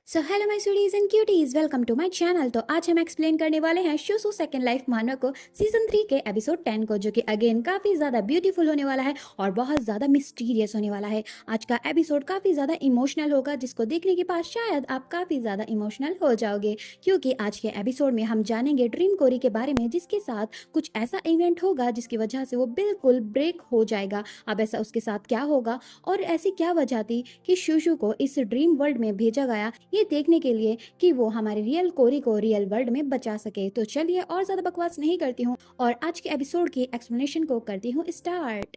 So hello my sweeties and cuties, welcome to my channel. तो आज हम explain करने वाले हैं शोसो सेकंड लाइफ मानव को सीजन 3 के एपिसोड 10 को, जो कि अगेन काफ़ी ज़्यादा ब्यूटीफुल होने वाला है और बहुत ज़्यादा मिस्टीरियस होने वाला है। आज का एपिसोड काफ़ी ज़्यादा इमोशनल होगा, जिसको देखने के बाद शायद आप काफ़ी ज़्यादा इमोशनल हो जाओगे, क्योंकि आज के एपिसोड में हम जानेंगे ड्रीम कोरी के बारे में, जिसके साथ कुछ ऐसा इवेंट होगा जिसकी वजह से वो बिल्कुल ब्रेक हो जाएगा। अब ऐसा उसके साथ क्या होगा और ऐसी क्या वजह थी कि शूशु को इस ड्रीम वर्ल्ड में भेजा गया, ये देखने के लिए कि वो हमारे रियल कोरी को रियल वर्ल्ड में बचा सके। तो चलिए और ज्यादा बकवास नहीं करती हूँ और आज के एपिसोड की एक्सप्लेनेशन को करती हूँ स्टार्ट।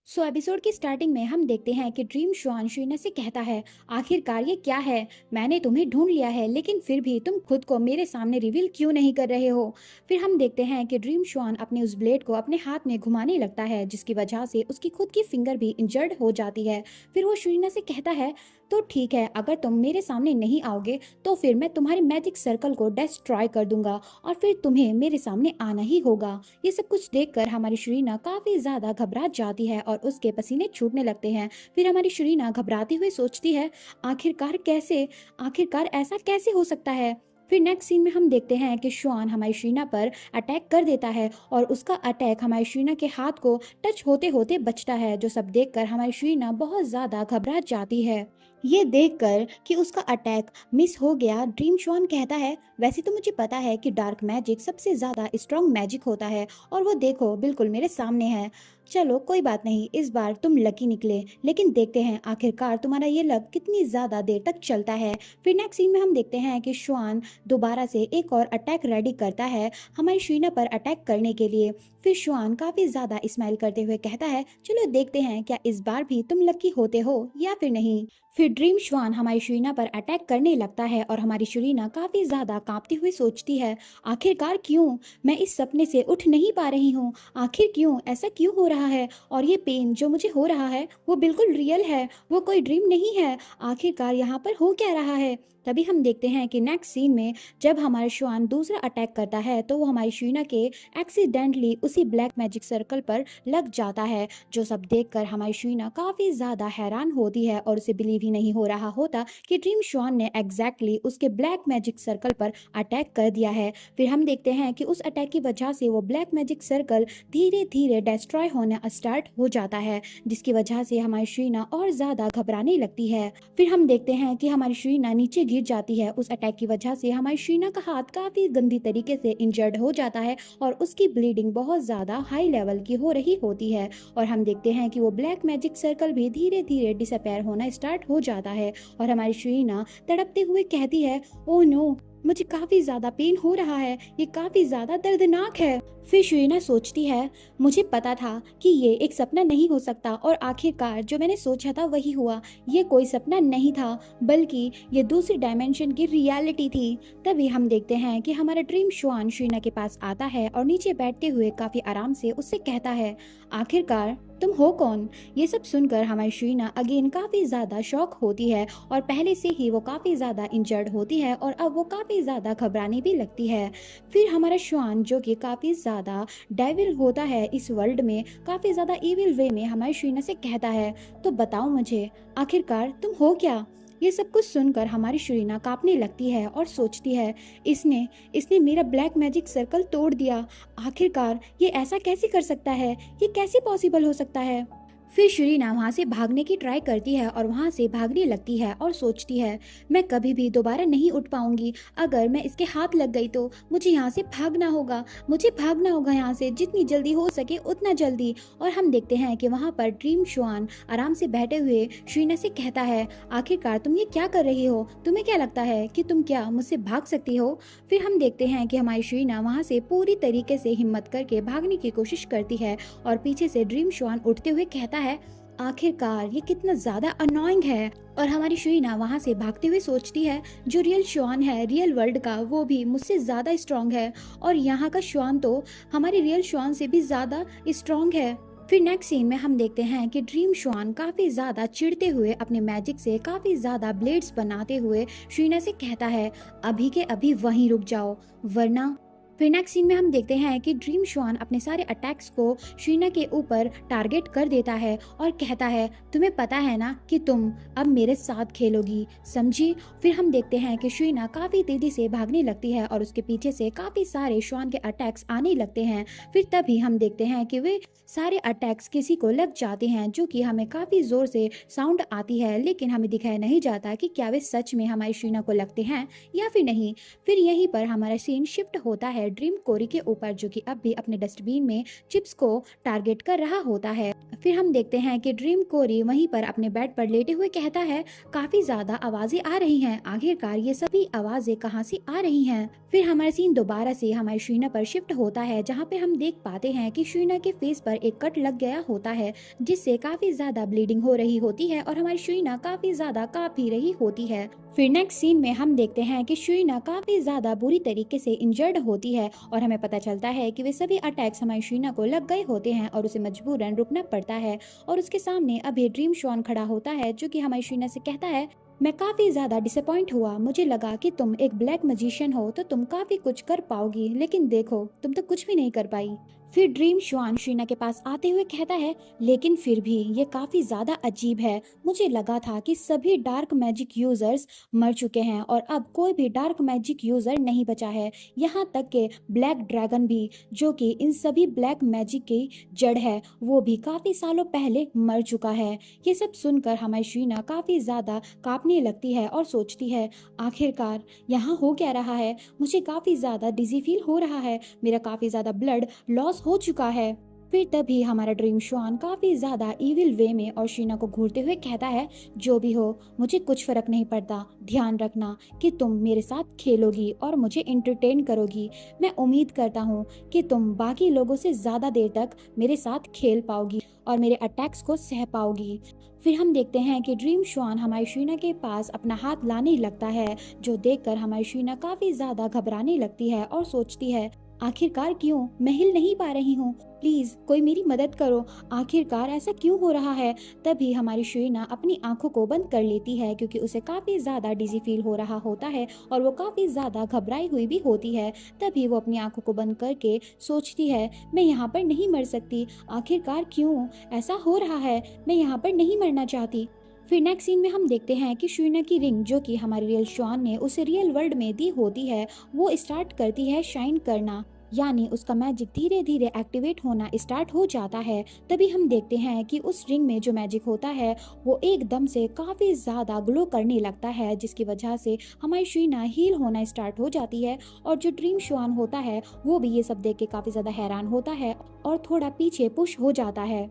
सो एपिसोड की स्टार्टिंग में हम देखते हैं कि ड्रीम शुआन शुइना से कहता है, आखिरकार ये क्या है, मैंने तुम्हें ढूंढ लिया है, लेकिन फिर भी तुम खुद को मेरे सामने रिवील क्यों नहीं कर रहे हो। फिर हम देखते हैं कि ड्रीम शुआन अपने उस ब्लेड को अपने हाथ में घुमाने लगता है, जिसकी वजह से उसकी खुद की फिंगर भी इंजर्ड हो जाती है। फिर वो शुइना से कहता है, तो ठीक है, अगर तुम मेरे सामने नहीं आओगे तो फिर मैं तुम्हारे मैजिक सर्कल को डिस्ट्रॉय कर दूंगा और फिर तुम्हें मेरे सामने आना ही होगा। ये सब कुछ देखकर हमारी शुरीना काफी ज्यादा घबरा जाती है और उसके पसीने छूटने लगते हैं। फिर हमारी शुरीना घबराती हुई सोचती है, आखिरकार ऐसा कैसे हो सकता है। फिर नेक्स्ट सीन में हम देखते हैं कि शुआन हमारी शीना पर अटैक कर देता है और उसका अटैक हमारी शीना के हाथ को टच होते होते बचता है, जो सब देखकर हमारी शीना बहुत ज़्यादा घबरा जाती है। ये देखकर कि उसका अटैक मिस हो गया, ड्रीम शुआन कहता है, वैसे तो मुझे पता है कि डार्क मैजिक सबसे ज़्यादा स्ट्रॉन्ग मैजिक होता है और वो देखो बिल्कुल मेरे सामने है। चलो कोई बात नहीं, इस बार तुम लकी निकले, लेकिन देखते हैं आखिरकार तुम्हारा ये लक कितनी ज़्यादा देर तक चलता है। फिर नेक्स्ट सीन में हम देखते हैं कि शुआन दोबारा से एक और अटैक रेडी करता है हमारी शीना पर अटैक करने के लिए। फिर शुआन काफ़ी ज़्यादा स्माइल करते हुए कहता है, चलो देखते हैं क्या इस बार भी तुम लकी होते हो या फिर नहीं। फिर ड्रीम श्वान हमारी शुरीना पर अटैक करने लगता है और हमारी शुरीना काफ़ी ज़्यादा कांपती हुई सोचती है, आखिरकार क्यों मैं इस सपने से उठ नहीं पा रही हूँ, आखिर क्यों ऐसा क्यों हो रहा है, और ये पेन जो मुझे हो रहा है वो बिल्कुल रियल है, वो कोई ड्रीम नहीं है, आखिरकार यहाँ पर हो क्या रहा है। तभी हम देखते हैं कि नेक्स्ट सीन में जब हमारा श्वान दूसरा अटैक करता है तो वो हमारी शुरीना के एक्सीडेंटली उसी ब्लैक मैजिक सर्कल पर लग जाता है, जो सब देखकर हमारी शुरीना काफ़ी ज़्यादा हैरान होती है और उसे बिलीव ही नहीं हो रहा होता कि ड्रीम श्वान ने एग्जैक्टली उसके ब्लैक मैजिक सर्कल पर अटैक कर दिया है। फिर हम देखते हैं कि उस अटैक की वजह से वो ब्लैक मैजिक सर्कल धीरे धीरे डिस्ट्रॉय होना स्टार्ट हो जाता है, जिसकी वजह से हमारी शुरीना और ज़्यादा घबराने लगती है। फिर हम देखते हैं कि हमारी शुरीना नीचे गिर जाती है। उस अटैक की वजह से हमारी शुरीना का हाथ काफ़ी गंदी तरीके से इंजर्ड हो जाता है और उसकी ब्लीडिंग बहुत ज़्यादा हाई लेवल की हो रही होती है और हम देखते हैं कि वो ब्लैक मैजिक सर्कल भी धीरे धीरे डिसअपेयर होना स्टार्ट हो जाता है और हमारी शुरीना तड़पते हुए कहती है, ओह नो, मुझे काफ़ी ज़्यादा पेन हो रहा है, ये काफ़ी ज़्यादा दर्दनाक है। फिर शुरीना सोचती है, मुझे पता था कि ये एक सपना नहीं हो सकता और आखिरकार जो मैंने सोचा था वही हुआ, ये कोई सपना नहीं था बल्कि ये दूसरी डायमेंशन की रियलिटी थी। तभी हम देखते हैं कि हमारा ड्रीम शुआन शुरीना के पास आता है और नीचे बैठते हुए काफ़ी आराम से उससे कहता है, आखिरकार तुम हो कौन। ये सब सुनकर हमारी शुरीना अगेन काफ़ी ज़्यादा शॉक होती है और पहले से ही वो काफ़ी ज़्यादा इंजर्ड होती है और अब वो काफ़ी ज़्यादा घबराने भी लगती है। फिर हमारा श्वान जो कि काफ़ी ज़्यादा डेविल होता है इस वर्ल्ड में, काफ़ी ज़्यादा इविल वे में हमारी शुरीना से कहता है, तो बताओ मुझे आखिरकार तुम हो क्या। ये सब कुछ सुनकर हमारी शुरीना कांपने लगती है और सोचती है, इसने इसने मेरा ब्लैक मैजिक सर्कल तोड़ दिया, आखिरकार ये ऐसा कैसे कर सकता है, ये कैसे पॉसिबल हो सकता है। फिर शुरीना वहाँ से भागने की ट्राई करती है और वहाँ से भागने लगती है और सोचती है, मैं कभी भी दोबारा नहीं उठ पाऊंगी, अगर मैं इसके हाथ लग गई तो मुझे यहाँ से भागना होगा, मुझे भागना होगा यहाँ से जितनी जल्दी हो सके उतना जल्दी। और हम देखते हैं कि वहाँ पर ड्रीम शुआन आराम से बैठे हुए शुरीना से कहता है, आखिरकार तुम ये क्या कर रही हो, तुम्हें क्या लगता है कि तुम क्या मुझसे भाग सकती हो। फिर हम देखते हैं कि हमारी शुरीना वहाँ से पूरी तरीके से हिम्मत करके भागने की कोशिश करती है और पीछे से ड्रीम शुआन उठते हुए कहता है, आखिरकार ये कितना ज्यादा अनोइंग है। और हमारी शुरीना वहाँ से भागते हुए सोचती है, जो रियल श्वान है रियल वर्ल्ड का वो भी मुझसे ज़्यादा स्ट्रांग है और यहाँ का श्वान तो हमारे रियल श्वान से भी ज़्यादा स्ट्रांग है। फिर नेक्स्ट सीन में हम देखते हैं कि ड्रीम श्वान काफ़ी ज़्यादा चिढ़ते हुए अपने मैजिक से काफ़ी ज़्यादा ब्लेड्स बनाते हुए शुरीना से कहता है, अभी के अभी वहीं रुक जाओ, वरना फिर नेक्स्ट सीन में हम देखते हैं कि ड्रीम श्वान अपने सारे अटैक्स को शीना के ऊपर टारगेट कर देता है और कहता है, तुम्हें पता है ना कि तुम अब मेरे साथ खेलोगी, समझी। फिर हम देखते हैं कि शीना काफ़ी तेज़ी से भागने लगती है और उसके पीछे से काफ़ी सारे श्वान के अटैक्स आने लगते हैं। फिर तभी हम देखते हैं कि वे सारे अटैक्स किसी को लग जाते हैं, जो कि हमें काफ़ी ज़ोर से साउंड आती है, लेकिन हमें दिखाया नहीं जाता कि क्या वे सच में हमारी शीना को लगते हैं या फिर नहीं। फिर यहीं पर हमारा सीन शिफ्ट होता है ड्रीम कोरी के ऊपर, जो कि अब भी अपने डस्टबिन में चिप्स को टारगेट कर रहा होता है। फिर हम देखते हैं कि ड्रीम कोरी वहीं पर अपने बेड पर लेटे हुए कहता है, काफी ज्यादा आवाजें आ रही हैं, आखिरकार ये सभी आवाजें कहाँ से आ रही हैं। फिर हमारा सीन दोबारा से हमारी शीना पर शिफ्ट होता है, जहाँ पे हम देख पाते हैं कि शीना के फेस पर एक कट लग गया होता है, जिससे काफी ज्यादा ब्लीडिंग हो रही होती है और हमारी शीना काफी ज्यादा कांप भी रही होती है। फिर नेक्स्ट सीन में हम देखते हैं कि शीना काफी ज्यादा बुरी तरीके से इंजर्ड होती है और हमें पता चलता है कि वे सभी अटैक्स हमारी शीना को लग गए होते हैं और उसे मजबूरन रुकना पड़ता है। और उसके सामने अभी ड्रीम श्वान खड़ा होता है, जो कि हमारी शीना से कहता है, मैं काफी ज्यादा डिसअपॉइंट हुआ, मुझे लगा कि तुम एक ब्लैक मैजिशियन हो तो तुम काफी कुछ कर पाओगी, लेकिन देखो तुम तो कुछ भी नहीं कर पाई। फिर ड्रीम श्वान शीना के पास आते हुए कहता है, लेकिन फिर भी ये काफी ज्यादा अजीब है, मुझे लगा था कि सभी डार्क मैजिक यूजर्स मर चुके हैं और अब कोई भी डार्क मैजिक यूजर नहीं बचा है, यहाँ तक के ब्लैक ड्रैगन भी, जो कि इन सभी ब्लैक मैजिक की जड़ है, वो भी काफी सालों पहले मर चुका है। ये सब सुनकर हमारी शीना काफी ज्यादा कांपने लगती है और सोचती है, आखिरकार यहाँ हो क्या रहा है, मुझे काफी ज्यादा डिजी फील हो रहा है, मेरा काफी ज्यादा ब्लड लॉस हो चुका है। फिर तभी हमारा ड्रीम श्वान काफी ज्यादा इविल वे में और शीना को घूरते हुए कहता है, जो भी हो मुझे कुछ फर्क नहीं पड़ता, ध्यान रखना कि तुम मेरे साथ खेलोगी और मुझे एंटरटेन करोगी। मैं उम्मीद करता हूँ कि तुम बाकी लोगों से ज्यादा देर तक मेरे साथ खेल पाओगी और मेरे अटैक्स को सह पाओगी। फिर हम देखते हैं कि ड्रीम श्वान हमारी शीना के पास अपना हाथ लाने लगता है, जो देखकर हमारी शीना काफी ज्यादा घबराने लगती है और सोचती है, आखिरकार क्यों, मैं हिल नहीं पा रही हूँ, प्लीज कोई मेरी मदद करो, आखिरकार ऐसा क्यों हो रहा है। तभी हमारी शीना अपनी आंखों को बंद कर लेती है, क्योंकि उसे काफी ज्यादा डिजी फील हो रहा होता है और वो काफी ज्यादा घबराई हुई भी होती है। तभी वो अपनी आंखों को बंद करके सोचती है, मैं यहाँ पर नहीं मर सकती, आखिरकार क्यों ऐसा हो रहा है, मैं यहाँ पर नहीं मरना चाहती। फिर नेक्स्ट सीन में हम देखते हैं कि शीना की रिंग, जो कि हमारे रियल श्वान ने उसे रियल वर्ल्ड में दी होती है, वो स्टार्ट करती है शाइन करना, यानी उसका मैजिक धीरे धीरे एक्टिवेट होना स्टार्ट हो जाता है। तभी हम देखते हैं कि उस रिंग में जो मैजिक होता है वो एकदम से काफी ज्यादा ग्लो करने लगता है, जिसकी वजह से हमारी शीना हील होना स्टार्ट हो जाती है। और जो ड्रीम श्वान होता है वो भी ये सब देख के काफी ज्यादा हैरान होता है और थोड़ा पीछे पुश हो जाता है।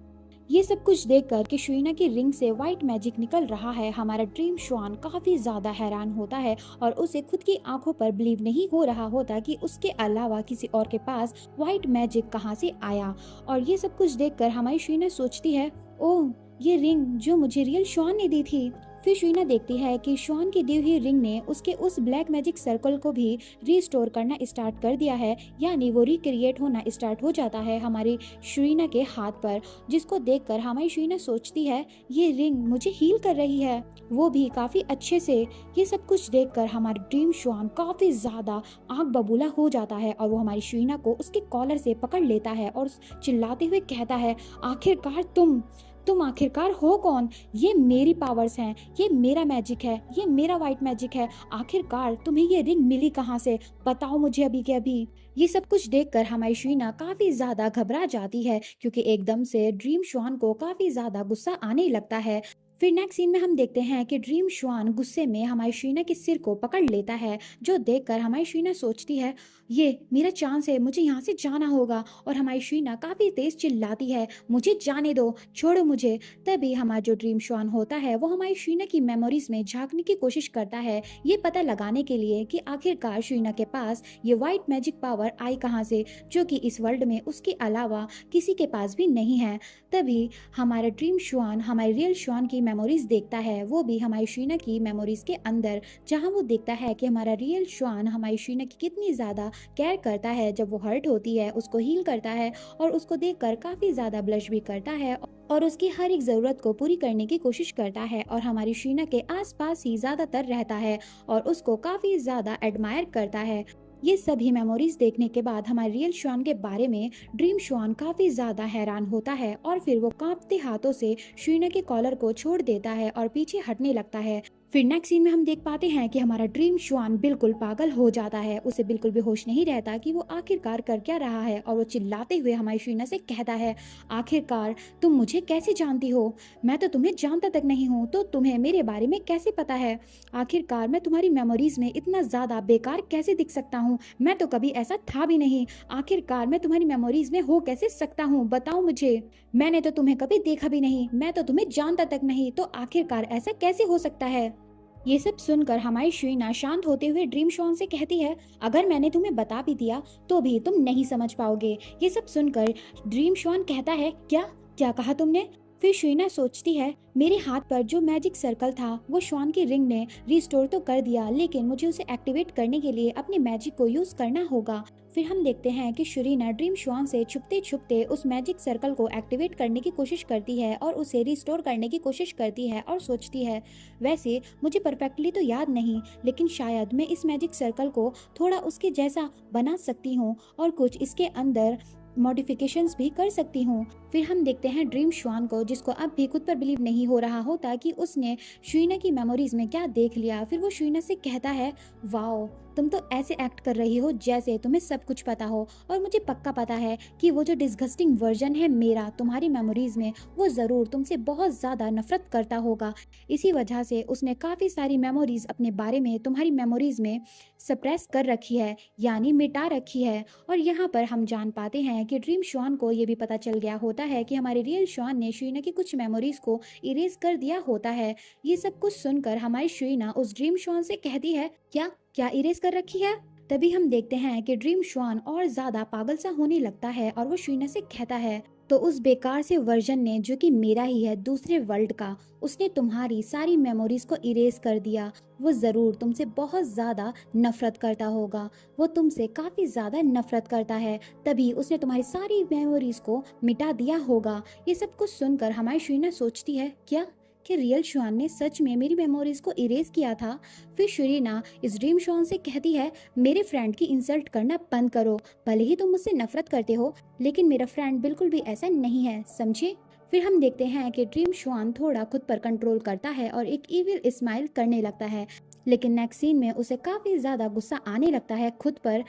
ये सब कुछ देखकर कि शीना की रिंग से व्हाइट मैजिक निकल रहा है, हमारा ड्रीम श्वान काफी ज्यादा हैरान होता है और उसे खुद की आंखों पर बिलीव नहीं हो रहा होता कि उसके अलावा किसी और के पास व्हाइट मैजिक कहाँ से आया। और ये सब कुछ देखकर हमारी शीना सोचती है, ओह ये रिंग जो मुझे रियल श्वान ने दी थी। फिर शीना देखती है कि श्वान की दी हुई रिंग ने उसके उस ब्लैक मैजिक सर्कल को भी रीस्टोर करना स्टार्ट कर दिया है, यानी वो रिक्रिएट होना स्टार्ट हो जाता है हमारी शीना के हाथ पर, जिसको देखकर हमारी शीना सोचती है, ये रिंग मुझे हील कर रही है, वो भी काफी अच्छे से। ये सब कुछ देखकर हमारी ड्रीम श्वान काफी ज्यादा आंख बबूला हो जाता है और वो हमारी शीना को उसके कॉलर से पकड़ लेता है और चिल्लाते हुए कहता है, आखिरकार तुम आखिरकार हो कौन, ये मेरी पावर्स हैं, ये मेरा मैजिक है, ये मेरा व्हाइट मैजिक है, आखिरकार तुम्हें ये रिंग मिली कहाँ से, बताओ मुझे अभी के अभी। ये सब कुछ देखकर हमारी शीना काफी ज्यादा घबरा जाती है, क्योंकि एकदम से ड्रीम श्वान को काफी ज्यादा गुस्सा आने लगता है। फिर नेक्स्ट सीन में हम देखते हैं कि ड्रीम श्वान गुस्से में हमारी शीना के सिर को पकड़ लेता है, जो देखकर हमारी शीना सोचती है, ये मेरा चांस है, मुझे यहाँ से जाना होगा। और हमारी शीना काफी तेज चिल्लाती है, मुझे जाने दो, छोड़ो मुझे। तभी हमारा जो ड्रीम श्वान होता है वो हमारी शीना की मेमोरीज में झांकने की कोशिश करता है, ये पता लगाने के लिए कि आखिरकार शीना के पास ये व्हाइट मैजिक पावर आई कहाँ से, जो कि इस वर्ल्ड में उसके अलावा किसी के पास भी नहीं है। तभी हमारा ड्रीम श्वान हमारे रियल श्वान की मेमोरीज देखता है, वो भी हमारी शीना की मेमोरीज के अंदर, जहाँ वो देखता है कि हमारा रियल श्वान हमारी शीना की कितनी ज्यादा केयर करता है, जब वो हर्ट होती है उसको हील करता है और उसको देखकर काफी ज्यादा ब्लश भी करता है और उसकी हर एक जरूरत को पूरी करने की कोशिश करता है और हमारी शीना के आसपास ही ज्यादातर रहता है और उसको काफी ज्यादा एडमायर करता है। ये सभी मेमोरीज देखने के बाद हमारे रियल श्वान के बारे में ड्रीम श्वान काफी ज्यादा हैरान होता है और फिर वो कांपते हाथों से शीना के कॉलर को छोड़ देता है और पीछे हटने लगता है। फिर नेक्स्ट सीन में हम देख पाते हैं कि हमारा ड्रीम श्वान बिल्कुल पागल हो जाता है, उसे बिल्कुल भी होश नहीं रहता कि वो आखिरकार कर क्या रहा है और वो चिल्लाते हुए हमारी शीना से कहता है, आखिरकार तुम मुझे कैसे जानती हो? मैं तो तुम्हें जानता तक नहीं हूँ, तो तुम्हें मेरे बारे में कैसे पता है? आखिरकार मैं तुम्हारी मेमोरीज में इतना ज्यादा बेकार कैसे दिख सकता हूँ? मैं तो कभी ऐसा था भी नहीं। आखिरकार मैं तुम्हारी मेमोरीज में हो कैसे सकता हूँ, बताओ मुझे। मैंने तो तुम्हें कभी देखा भी नहीं, मैं तो तुम्हें जानता तक नहीं, तो आखिरकार ऐसा कैसे हो सकता है? ये सब सुनकर हमारी शीना शांत होते हुए ड्रीम श्वान से कहती है, अगर मैंने तुम्हें बता भी दिया तो भी तुम नहीं समझ पाओगे। ये सब सुनकर ड्रीम श्वान कहता है, क्या क्या कहा तुमने? फिर शीना सोचती है, मेरे हाथ पर जो मैजिक सर्कल था वो श्वान की रिंग ने रिस्टोर तो कर दिया, लेकिन मुझे उसे एक्टिवेट करने के लिए अपने मैजिक को यूज करना होगा। फिर हम देखते हैं कि शरीना ड्रीम श्वान से छुपते छुपते उस मैजिक सर्कल को एक्टिवेट करने की कोशिश करती है और उसे रिस्टोर करने की कोशिश करती है और सोचती है, वैसे मुझे परफेक्टली तो याद नहीं, लेकिन शायद मैं इस मैजिक सर्कल को थोड़ा उसके जैसा बना सकती हूँ और कुछ इसके अंदर मॉडिफिकेशंस भी कर सकती हूँ। फिर हम देखते हैं ड्रीम श्वान को, जिसको अब भी खुद पर बिलीव नहीं हो रहा होता कि उसने शीना की मेमोरीज में क्या देख लिया। फिर वो शीना से कहता है, वाओ, तुम तो ऐसे एक्ट कर रही हो जैसे तुम्हें सब कुछ पता हो, और मुझे पक्का पता है कि वो जो डिस्गस्टिंग वर्जन है मेरा तुम्हारी मेमोरीज में, वो जरूर तुमसे बहुत ज्यादा नफरत करता होगा। इसी वजह से उसने काफी सारी मेमोरीज अपने बारे में तुम्हारी मेमोरीज में सप्रेस कर रखी है, यानी मिटा रखी है। और यहाँ पर हम जान पाते हैं कि ड्रीम श्वान को ये भी पता चल गया होता है कि हमारे रियल श्वान ने शीना की कुछ मेमोरीज को इरेज कर दिया होता है। ये सब कुछ सुनकर हमारी शीना उस ड्रीम श्वान से कहती है, क्या क्या इरेज कर रखी है? तभी हम देखते हैं कि ड्रीम श्वान और ज्यादा पागल सा होने लगता है और वो शीना से कहता है, तो उस बेकार से वर्जन ने, जो कि मेरा ही है दूसरे वर्ल्ड का, उसने तुम्हारी सारी मेमोरीज को इरेज कर दिया। वो जरूर तुमसे बहुत ज्यादा नफरत करता होगा, वो तुमसे काफी ज्यादा नफरत करता है, तभी उसने तुम्हारी सारी मेमोरीज को मिटा दिया होगा। ये सब कुछ सुनकर हमारी शीना सोचती है, क्या कि रियल श्वान ने सच में मेरी मेमोरीज को इरेज किया था? फिर शरीना इस ड्रीम श्वान से कहती है, मेरे फ्रेंड की इंसल्ट करना बंद करो। भले ही तुम मुझसे नफरत करते हो, लेकिन मेरा फ्रेंड बिल्कुल भी ऐसा नहीं है, समझे? फिर हम देखते हैं कि ड्रीम श्वान थोड़ा खुद पर कंट्रोल करता है और एक इविल स्माइल करने लगता है, लेकिन नेक्स्ट सीन में उसे काफी ज्यादा गुस्सा आने लगता है खुद पर,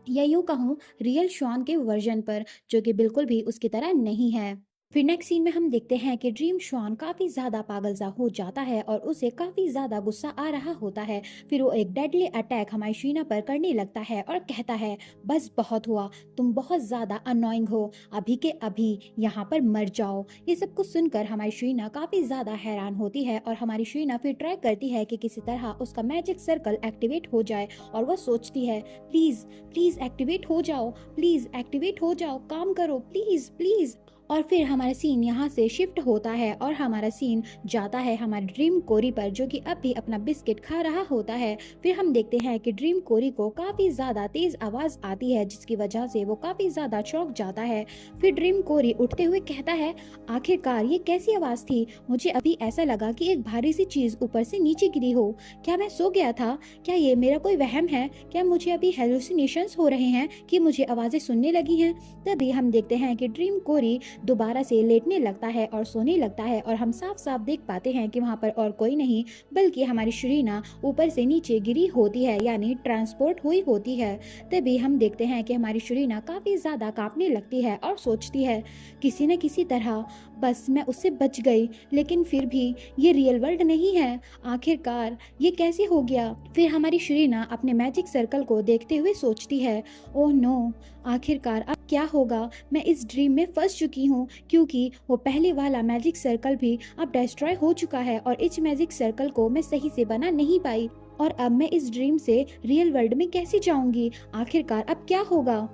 या यूं कहूँ रियल श्वान के वर्जन पर, जो कि बिल्कुल भी उसकी तरह नहीं है। फिर नेक्स्ट सीन में हम देखते हैं कि ड्रीम श्वान काफी ज्यादा पागल सा हो जाता है और उसे काफी ज्यादा गुस्सा आ रहा होता है। फिर वो एक डेडली अटैक हमारी शीना पर करने लगता है और कहता है, बस बहुत हुआ, तुम बहुत ज्यादा अनोइंग हो, अभी के अभी यहाँ पर मर जाओ। ये सब कुछ सुनकर हमारी शीना काफी ज्यादा हैरान होती है और हमारी शीना फिर ट्राई करती है कि किसी तरह उसका मैजिक सर्कल एक्टिवेट हो जाए, और वह सोचती है, प्लीज प्लीज एक्टिवेट हो जाओ, प्लीज एक्टिवेट हो जाओ, काम करो प्लीज प्लीज। और फिर हमारा सीन यहाँ से शिफ्ट होता है और हमारा सीन जाता है हमारे ड्रीम कोरी पर, जो कि अब भी अपना बिस्किट खा रहा होता है। फिर हम देखते हैं कि ड्रीम कोरी को काफी ज्यादा तेज आवाज आती है, जिसकी वजह से वो काफी ज्यादा चौंक जाता है। फिर ड्रीम कोरी उठते हुए कहता है, आखिरकार ये कैसी आवाज थी? मुझे अभी ऐसा लगा कि एक भारी सी चीज ऊपर से नीचे गिरी हो। क्या मैं सो गया था? क्या ये मेरा कोई वहम है? क्या मुझे अभी हेलुसिनेशंस हो रहे हैं कि मुझे आवाजें सुनने लगी हैं? तभी हम देखते हैं कि ड्रीम कोरी दोबारा से लेटने लगता है और सोने लगता है, और हम साफ साफ देख पाते हैं कि वहाँ पर और कोई नहीं बल्कि हमारी शरीना ऊपर से नीचे गिरी होती है, यानी ट्रांसपोर्ट हुई होती है। तभी हम देखते हैं कि हमारी शरीना काफी ज्यादा कांपने लगती है और सोचती है, किसी न किसी तरह बस मैं उससे बच गई, लेकिन फिर भी ये रियल वर्ल्ड नहीं है, आखिरकार ये कैसे हो गया? फिर हमारी शरीना अपने मैजिक सर्कल को देखते हुए सोचती है, ओह नो, आखिरकार अब क्या होगा? मैं इस ड्रीम में फंस चुकी हूँ, क्योंकि वो पहले वाला मैजिक सर्कल भी अब डिस्ट्रॉय हो चुका है और इस मैजिक सर्कल को मैं सही से बना नहीं पाई, और अब मैं इस ड्रीम से रियल वर्ल्ड में कैसे जाऊंगी? आखिरकार अब क्या होगा?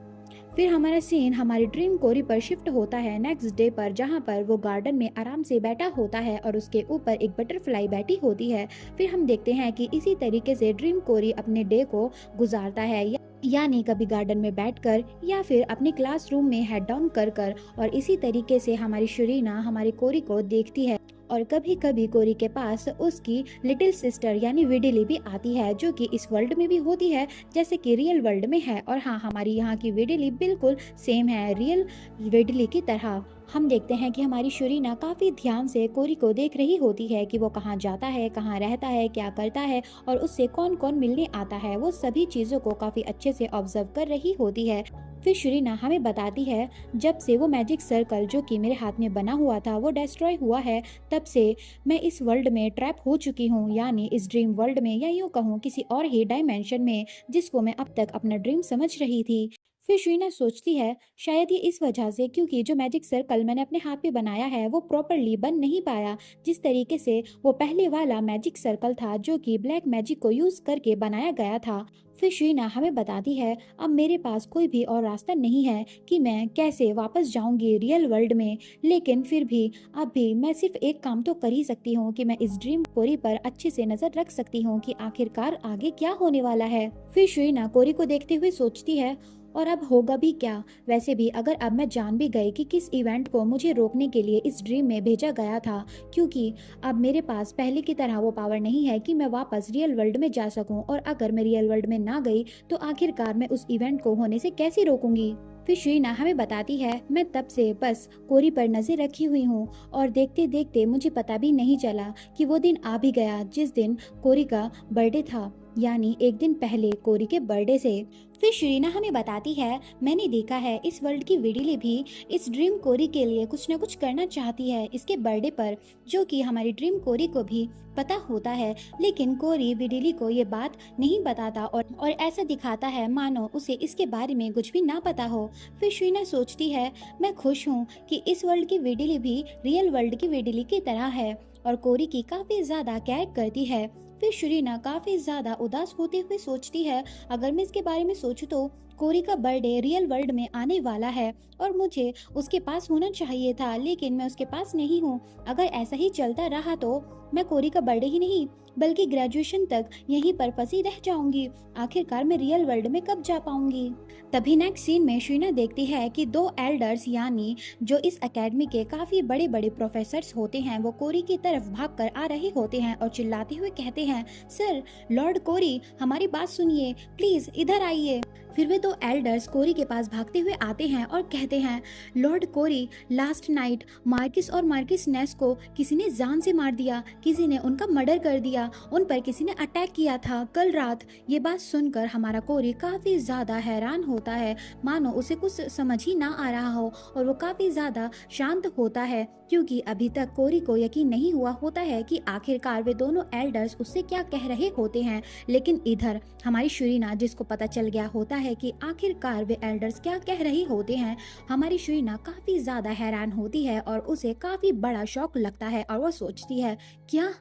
फिर हमारा सीन हमारी ड्रीम कोरी पर शिफ्ट होता है नेक्स्ट डे पर, जहाँ पर वो गार्डन में आराम से बैठा होता है और उसके ऊपर एक बटरफ्लाई बैठी होती है। फिर हम देखते हैं कि इसी तरीके से ड्रीम कोरी अपने डे को गुजारता है, यानी कभी गार्डन में बैठकर या फिर अपने क्लासरूम में हेड डाउन कर कर, और इसी तरीके से हमारी शरीना हमारी कोरी को देखती है और कभी कभी कोरी के पास उसकी लिटिल सिस्टर यानी विडिली भी आती है, जो कि इस वर्ल्ड में भी होती है जैसे कि रियल वर्ल्ड में है। और हाँ, हमारी यहाँ की विडिली बिल्कुल सेम है रियल विडिली की तरह। हम देखते हैं कि हमारी शुरीना काफ़ी ध्यान से कोरी को देख रही होती है कि वो कहाँ जाता है, कहाँ रहता है, क्या करता है और उससे कौन कौन मिलने आता है। वो सभी चीज़ों को काफ़ी अच्छे से ऑब्जर्व कर रही होती है। फिर शुरीना हमें बताती है, जब से वो मैजिक सर्कल जो कि मेरे हाथ में बना हुआ था वो डिस्ट्रॉय हुआ है, तब से मैं इस वर्ल्ड में ट्रैप हो चुकी हूँ, यानी इस ड्रीम वर्ल्ड में, या यूँ कहूँ किसी और ही डायमेंशन में, जिसको मैं अब तक अपना ड्रीम समझ रही थी। फिर शीना सोचती है, शायद ये इस वजह से क्योंकि जो मैजिक सर्कल मैंने अपने हाथ पे बनाया है वो प्रॉपरली बन नहीं पाया, जिस तरीके से वो पहले वाला मैजिक सर्कल था जो कि ब्लैक मैजिक को यूज करके बनाया गया था। फिर शीना हमें बताती है, अब मेरे पास कोई भी और रास्ता नहीं है कि मैं कैसे वापस जाऊंगी रियल वर्ल्ड में, लेकिन फिर भी अब भी मैं सिर्फ एक काम तो कर ही सकती हूँ कि मैं इस ड्रीम कोरी पर अच्छे से नजर रख सकती हूँ कि आखिरकार आगे क्या होने वाला है। फिर शीना कोरी को देखते हुए सोचती है, और अब होगा भी क्या। वैसे भी अगर अब मैं जान भी गई कि किस इवेंट को मुझे रोकने के लिए इस ड्रीम में भेजा गया था, क्योंकि अब मेरे पास पहले की तरह वो पावर नहीं है कि मैं वापस रियल वर्ल्ड में जा सकूं, और अगर मैं रियल वर्ल्ड में ना गई तो आखिरकार मैं उस इवेंट को होने से कैसे रोकूंगी। फिर शीना हमें बताती है, मैं तब से बस कोरी पर नजर रखी हुई हूँ और देखते देखते मुझे पता भी नहीं चला कि वो दिन आ भी गया जिस दिन कोरी का बर्थडे था, यानी एक दिन पहले कोरी के बर्थडे से। फिर शरीना हमें बताती है, मैंने देखा है इस वर्ल्ड की विडिली भी इस ड्रीम कोरी के लिए कुछ न कुछ करना चाहती है इसके बर्थडे पर, जो कि हमारी ड्रीम कोरी को भी पता होता है, लेकिन कोरी विडिली को ये बात नहीं बताता और ऐसा दिखाता है मानो उसे इसके बारे में कुछ भी ना पता हो। फिर शरीना सोचती है, मैं खुश हूँ कि इस वर्ल्ड की विडिली भी रियल वर्ल्ड की विडिली की तरह है और कोरी की काफी ज्यादा केयर करती है। फिर शरीना काफी ज्यादा उदास होते हुए सोचती है, अगर मैं इसके बारे में सोचूं तो कोरी का बर्थडे रियल वर्ल्ड में आने वाला है और मुझे उसके पास होना चाहिए था, लेकिन मैं उसके पास नहीं हूँ। अगर ऐसा ही चलता रहा तो मैं कोरी का बर्थडे ही नहीं बल्कि ग्रेजुएशन तक यहीं पर फंसी रह जाऊंगी। आखिरकार मैं रियल वर्ल्ड में कब जा पाऊंगी। तभी नेक्स्ट सीन में शीना देखती है कि दो एल्डर्स यानी जो इस एकेडमी के काफी बड़े बड़े प्रोफेसर्स होते हैं वो कोरी की तरफ भागकर आ रहे होते हैं और चिल्लाते हुए कहते हैं, सर, लॉर्ड कोरी, हमारी बात सुनिए, प्लीज इधर आइए। फिर वे दो एल्डर्स कोरी के पास भागते हुए आते हैं और कहते हैं, लॉर्ड कोरी, लास्ट नाइट मार्किस और मार्किस नेस को किसी ने जान से मार दिया, किसी ने उनका मर्डर कर दिया, उन पर किसी ने अटैक किया था कल रात। ये बात सुनकर हमारा कोरी काफी ज्यादा हैरान होता है, मानो उसे कुछ समझ ही ना आ रहा हो, और वो काफी ज्यादा शांत होता है क्योंकि अभी तक कोरी को यकीन नहीं हुआ होता है कि आखिरकार वे दोनों एल्डर्स उससे क्या कह रहे होते हैं। लेकिन इधर हमारी शरीना, जिसको पता चल गया होता है कि आखिरकार वे एल्डर्स क्या कह रहे होते हैं, हमारी शरीना काफी ज्यादा हैरान होती है और उसे काफी बड़ा शौक लगता है और वो सोचती है, क्या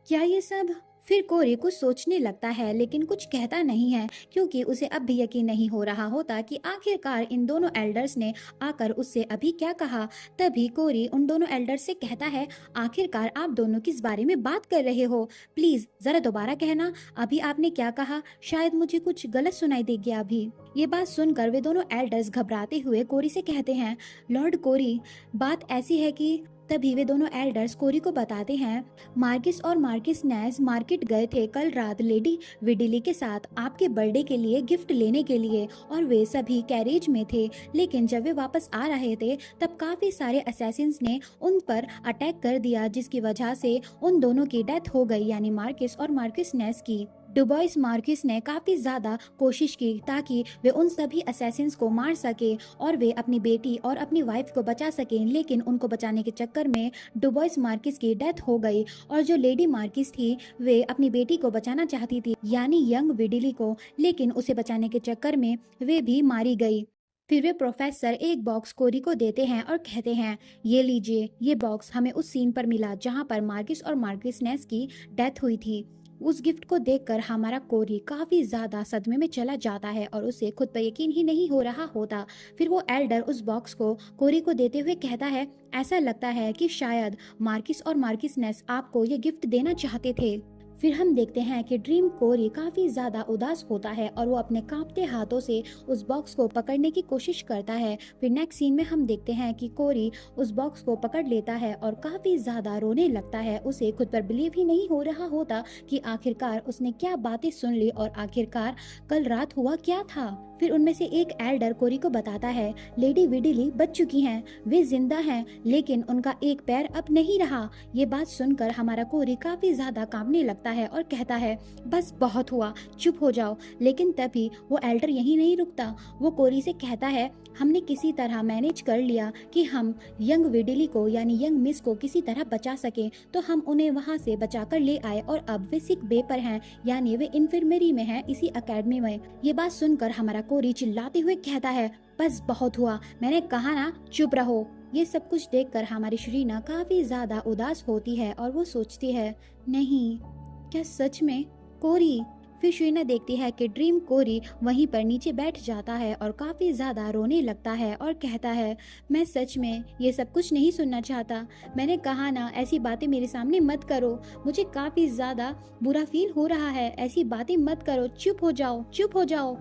क्या ये सब। फिर कोरी कुछ सोचने लगता है लेकिन कुछ कहता नहीं है क्योंकि उसे अब भी यकीन नहीं हो रहा होता कि आखिरकार इन दोनों एल्डर्स ने आकर उससे अभी क्या कहा। तभी कोरी उन दोनों एल्डर्स से कहता है, आखिरकार आप दोनों किस बारे में बात कर रहे हो, प्लीज जरा दोबारा कहना, अभी आपने क्या कहा, शायद मुझे कुछ गलत सुनाई दे गया अभी। ये बात सुनकर वे दोनों एल्डर्स घबराते हुए कोरी से कहते हैं, लॉर्ड कोरी, बात ऐसी है कि। तभी वे दोनों एल्डर्स कोरी को बताते हैं, मार्किस और मार्किस नेस मार्केट गए थे कल रात लेडी विडिली के साथ आपके बर्थडे के लिए गिफ्ट लेने के लिए, और वे सभी कैरेज में थे, लेकिन जब वे वापस आ रहे थे तब काफी सारे असैसिन्स ने उन पर अटैक कर दिया, जिसकी वजह से उन दोनों की डेथ हो गई, यानी मार्किस और मार्किस नेस की। डुबॉइस मार्किस ने काफी ज्यादा कोशिश की ताकि वे उन सभी असैसिन्स को मार सके और वे अपनी बेटी और अपनी वाइफ को बचा सकें, लेकिन उनको बचाने के चक्कर में डुबॉइस मार्किस की डेथ हो गई, और जो लेडी मार्किस थी वे अपनी बेटी को बचाना चाहती थी, यानी यंग विडिली को, लेकिन उसे बचाने के चक्कर में वे भी मारी गई। फिर वे प्रोफेसर एक बॉक्स कोरी को देते हैं और कहते हैं, ये लीजिए, ये बॉक्स हमें उस सीन पर मिला जहाँ पर मार्किस और मार्किस नेस की डेथ हुई थी। उस गिफ्ट को देखकर हमारा कोरी काफी ज्यादा सदमे में चला जाता है और उसे खुद पर यकीन ही नहीं हो रहा होता। फिर वो एल्डर उस बॉक्स को कोरी को देते हुए कहता है, ऐसा लगता है कि शायद मार्किस और मार्किस नेस आपको ये गिफ्ट देना चाहते थे। फिर हम देखते हैं कि ड्रीम कोरी काफी ज्यादा उदास होता है और वो अपने कांपते हाथों से उस बॉक्स को पकड़ने की कोशिश करता है। फिर नेक्स्ट सीन में हम देखते हैं कि कोरी उस बॉक्स को पकड़ लेता है और काफी ज्यादा रोने लगता है। उसे खुद पर बिलीव ही नहीं हो रहा होता कि आखिरकार उसने क्या बातें सुन ली और आखिरकार कल रात हुआ क्या था। फिर उनमें से एक एल्डर कोरी को बताता है लेडी विडिली बच चुकी हैं, वे जिंदा हैं, लेकिन उनका एक पैर अब नहीं रहा। ये बात सुनकर हमारा कोरी काफी ज्यादा कांपने लगता है और कहता है बस बहुत हुआ, चुप हो जाओ। लेकिन तभी वो एल्डर यही नहीं रुकता, वो कोरी से कहता है हमने किसी तरह मैनेज कर लिया कि हम यंग विडिली को यानी यंग मिस को किसी तरह बचा सकें, तो हम उन्हें वहां से बचाकर ले आए और अब वे सिक बे पर हैं, यानी वे इन्फर्मरी में हैं, इसी एकेडमी में। ये बात सुनकर हमारा कोरी चिल्लाते हुए कहता है बस बहुत हुआ, मैंने कहा ना चुप रहो। ये सब कुछ देखकर हमारी शरीना काफी ज्यादा उदास होती है और वो सोचती है नहीं, क्या सच में कोरी। फिर शरीना देखती है कि ड्रीम कोरी वहीं पर नीचे बैठ जाता है और काफी ज्यादा रोने लगता है और कहता है मैं सच में ये सब कुछ नहीं सुनना चाहता, मैंने कहा ना ऐसी बातें मेरे सामने मत करो, मुझे काफी ज्यादा बुरा फील हो रहा है, ऐसी बातें मत करो, चुप हो जाओ, चुप हो जाओ।